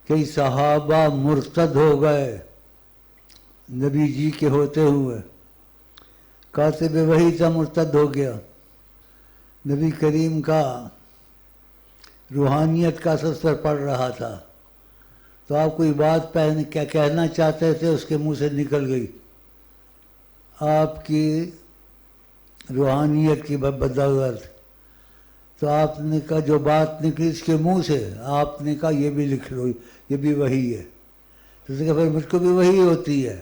کئی صحابہ مرتد ہو گئے نبی جی کے ہوتے ہوئے. کاتب وحی تھا مرتد ہو گیا. نبی کریم کا روحانیت کا اثر پڑ رہا تھا تو آپ کوئی بات کیا کہنا چاہتے تھے اس کے منہ سے نکل گئی. آپ کی روحانیت کی بدولت تو آپ نے کہا جو بات نکلی اس کے منہ سے آپ نے کہا یہ بھی لکھ لو یہ بھی وہی ہے. تو اس نے کہا پھر مجھ کو بھی وہی ہوتی ہے.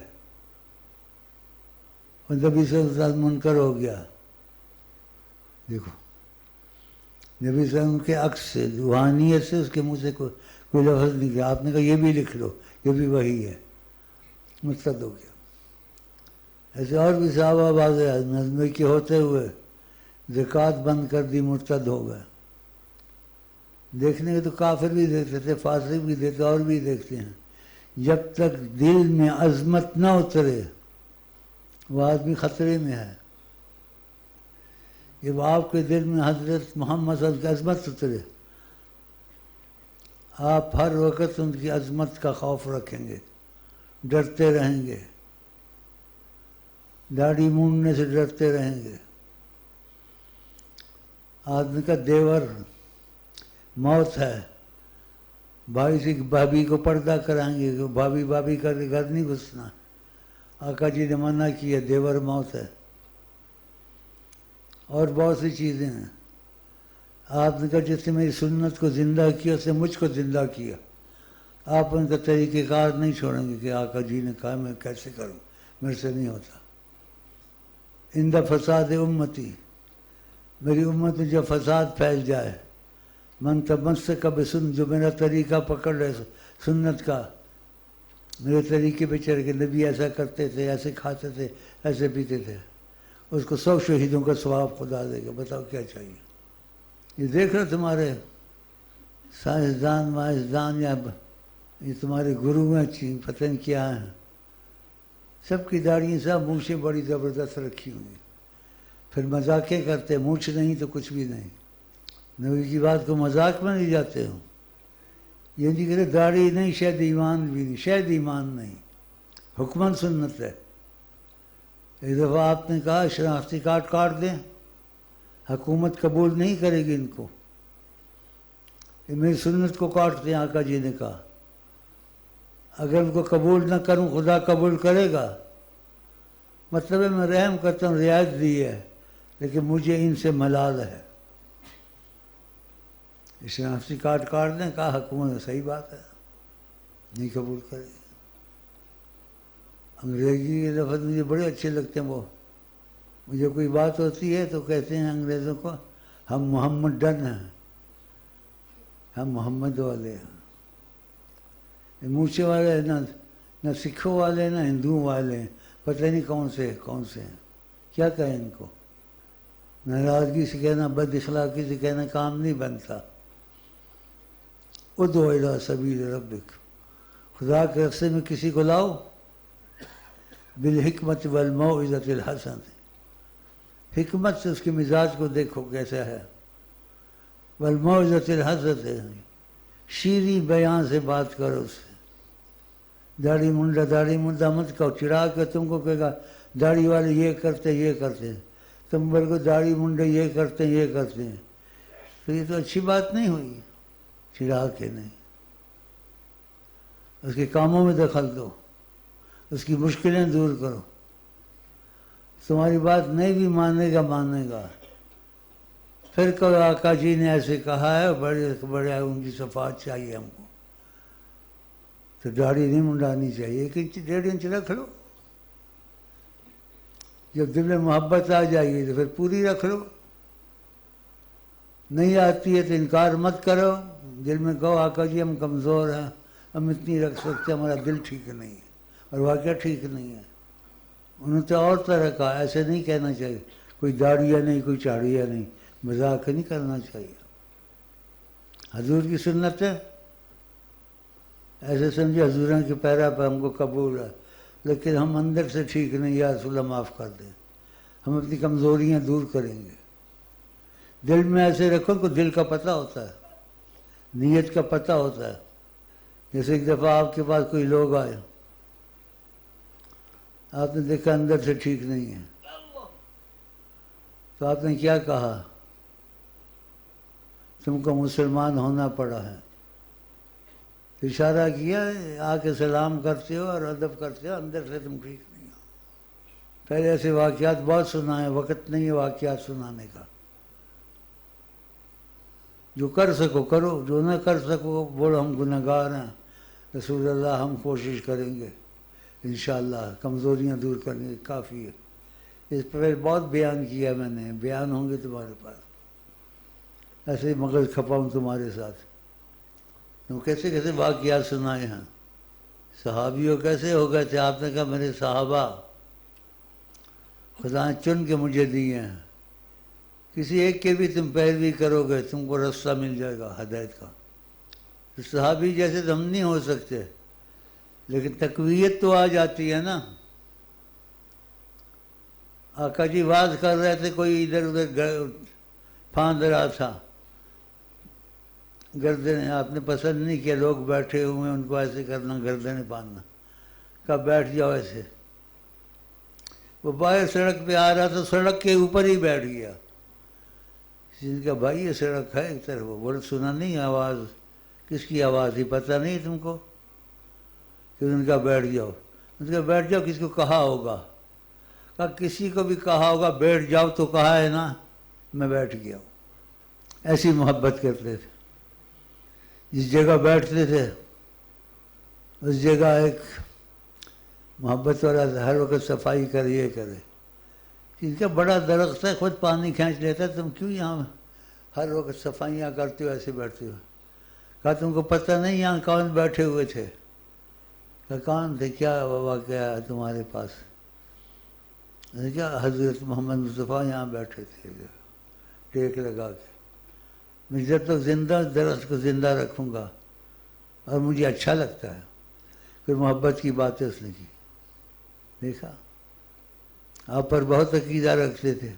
اور نبی صلی اللہ علیہ وسلم منکر ہو گیا. دیکھو نبی صلی اللہ علیہ وسلم کے عکس سے روحانیت سے اس کے منہ سے کوئی لفظ نہیں کیا. آپ نے کہا یہ بھی لکھ لو یہ بھی وہی ہے. مرتد ہو گیا. ایسے اور بھی صحابہ باز نظم کے ہوتے ہوئے زکوٰۃ بند کر دی مرتد ہو گئے. دیکھنے کے تو کافر بھی دیکھتے تھے فاسق بھی دیکھتے اور بھی دیکھتے ہیں. جب تک دل میں عظمت نہ اترے وہ آدمی خطرے میں ہے. جب آپ کے دل میں حضرت محمد صلی اللہ علیہ وسلم کی عظمت اترے آپ ہر وقت ان کی عظمت کا خوف رکھیں گے ڈرتے رہیں گے. داڑھی مونڈنے سے ڈرتے رہیں گے. آدمی کا دیور موت ہے بھائی سے بھابھی کو پردہ کرائیں گے کہ بھابھی کر کے گھر نہیں گھسنا. آقا جی نے منع کیا دیور موت ہے. اور بہت سی چیزیں ہیں. آپ نے کہا جس نے میری سنت کو زندہ کیا اس نے مجھ کو زندہ کیا. آپ ان کا طریقہ کار نہیں چھوڑیں گے کہ آقا جی نے کہا میں کیسے کروں میرے سے نہیں ہوتا. اندہ فساد امتی میری امت میں جب فساد پھیل جائے من تمسک بسن جو میرا طریقہ پکڑ رہے سنت کا میرے طریقے پہ چڑھ کے نبی ایسا کرتے تھے ایسے کھاتے تھے ایسے پیتے تھے اس کو 100 شہیدوں کا ثواب خدا دے گا. بتاؤ کیا چاہیے. یہ دیکھ رہے تمہارے سائنسدان وائنسدان یا یہ تمہارے گرو ہیں پتہ نہیں کیا ہیں سب کی داڑھیاں سب مونچھیں بڑی زبردست رکھی ہوئی. پھر مذاقیں کرتے مونچھ نہیں تو کچھ بھی نہیں. نبی کی بات کو مذاق میں نہیں جاتے ہو. یہ نہیں کہتے داڑھی نہیں شاید ایمان بھی نہیں. شاید ایمان نہیں حکمن سنت ہے. ایک دفعہ آپ نے کہا شناختی کارڈ کاٹ دیں حکومت قبول نہیں کرے گی ان کو. یہ میری سنت کو کاٹتے ہیں آقا جی نے کہا. اگر ان کو قبول نہ کروں خدا قبول کرے گا. مطلب ہے میں رحم کرتا ہوں رعایت دی ہے لیکن مجھے ان سے ملال ہے. شناختی کارڈ کاٹ دیں کہا حکومت صحیح بات ہے نہیں قبول کرے گی. انگریزی کے لفظ مجھے بڑے اچھے لگتے ہیں. وہ مجھے کوئی بات ہوتی ہے تو کہتے ہیں انگریزوں کو ہم محمد ڈن ہیں ہم محمد والے ہیں. مونچھے والے نہ سکھوں والے نہ ہندوؤں والے ہیں. پتہ نہیں کون سے ہیں. کیا کہیں ان کو. ناراضگی سے کہنا بد اخلاقی سے کہنا کام نہیں بنتا. ادعو الی سبیل ربک خدا کے راستے میں کسی کو لاؤ بالحکمت والموعظۃ الحسنہ. حکمت سے اس کے مزاج کو دیکھو کیسا ہے. والموعظۃ الحسنہ شیریں بیان سے بات کرو اس سے. داڑھی منڈا مت کہو. چڑھا کے تم کو کہے گا داڑھی والے یہ کرتے تم بول کو داڑھی منڈے یہ کرتے ہیں تو یہ تو اچھی بات نہیں ہوئی. چڑھا کے نہیں اس کے کاموں میں دخل دو اس کی مشکلیں دور کرو. تمہاری بات نہیں بھی مانے گا پھر کہو آقا جی نے ایسے کہا ہے بڑے ان کی صفات چاہیے ہم کو تو داڑھی نہیں منڈانی چاہیے. 1 انچ 1.5 انچ رکھ لو. جب دل میں محبت آ جائے گی تو پھر پوری رکھ لو. نہیں آتی ہے تو انکار مت کرو. دل میں کہو آقا جی ہم کمزور ہیں ہم اتنی رکھ سکتے ہمارا دل ٹھیک نہیں ہے. اور واقعہ ٹھیک نہیں ہے. انہوں نے اور طرح کہا ایسے نہیں کہنا چاہیے. کوئی داڑھیا نہیں کوئی چاڑیا نہیں. مذاق نہیں کرنا چاہیے. حضور کی سنت ہے ایسے سمجھے حضوراں کے پیرا پہ ہم کو قبول ہے لیکن ہم اندر سے ٹھیک نہیں. یا رسول اللہ معاف کر دیں. ہم اپنی کمزوریاں دور کریں گے. دل میں ایسے رکھو کہ دل کا پتہ ہوتا ہے نیت کا پتہ ہوتا ہے جیسے ایک دفعہ آپ کے پاس کوئی لوگ آئے، آپ نے دیکھا اندر سے ٹھیک نہیں ہے، تو آپ نے کیا کہا؟ تم کو مسلمان ہونا پڑا ہے، اشارہ کیا، آ کے سلام کرتے ہو اور ادب کرتے ہو، اندر سے تم ٹھیک نہیں ہو۔ پہلے ایسے واقعات بہت سنا ہے، وقت نہیں ہے واقعات سنانے کا۔ جو کر سکو کرو، جو نہ کر سکو بولو ہم گنہگار ہیں، رسول اللہ ہم کوشش کریں گے انشاءاللہ کمزوریاں دور کرنے کی، کافی ہے۔ اس پر بہت بیان کیا میں نے، بیان ہوں گے تمہارے پاس، ایسے ہی مغز کھپاؤں تمہارے ساتھ۔ تم کیسے کیسے واقعات سنائے ہیں، صحابیوں کیسے ہو گئے تھے۔ آپ نے کہا میرے صحابہ خدا نے چن کے مجھے دیے ہیں، کسی ایک کے بھی تم پیروی کرو گے تم کو رستہ مل جائے گا ہدایت کا۔ تو صحابی جیسے تو ہم نہیں ہو سکتے، لیکن تقویت تو آ جاتی ہے نا۔ آقا جی واز کر رہے تھے، کوئی ادھر ادھر پھاند رہا تھا، گردنیں آپ نے پسند نہیں کیا، لوگ بیٹھے ہوئے ان کو ایسے کرنا، گردنیں باندھنا، کہا بیٹھ جاؤ ایسے۔ وہ باہر سڑک پہ آ رہا تھا، سڑک کے اوپر ہی بیٹھ گیا۔ کسی نے کہا بھائی یہ سڑک ہے ایک طرف، بولے سنا نہیں آواز، کس کی آواز تھی پتہ نہیں تم کو؟ کہ ان کا بیٹھ جاؤ، ان کا بیٹھ جاؤ کس کو کہا ہوگا؟ کہا کسی کو بھی کہا ہوگا بیٹھ جاؤ تو کہا ہے نا، میں بیٹھ گیا ہوں۔ ایسی محبت کرتے تھے، جس جگہ بیٹھتے تھے اس جگہ ایک محبت والا ہر وقت صفائی کرے، یہ کرے۔ ان کا بڑا درخت ہے، خود پانی کھینچ لیتا ہے، تم کیوں یہاں ہر وقت صفائیاں کرتے ہو، ایسے بیٹھتے ہو؟ کہا تم کو پتہ نہیں یہاں کون بیٹھے ہوئے تھے؟ کہا کون تھے، کیا واقعہ ہے تمہارے پاس؟ کیا حضرت محمد مصطفیٰ یہاں بیٹھے تھے ٹیک لگا کے، میں جب تک زندہ درخت کو زندہ رکھوں گا اور مجھے اچھا لگتا ہے۔ پھر محبت کی باتیں اس نے کی، دیکھا آپ پر بہت عقیدہ رکھتے تھے،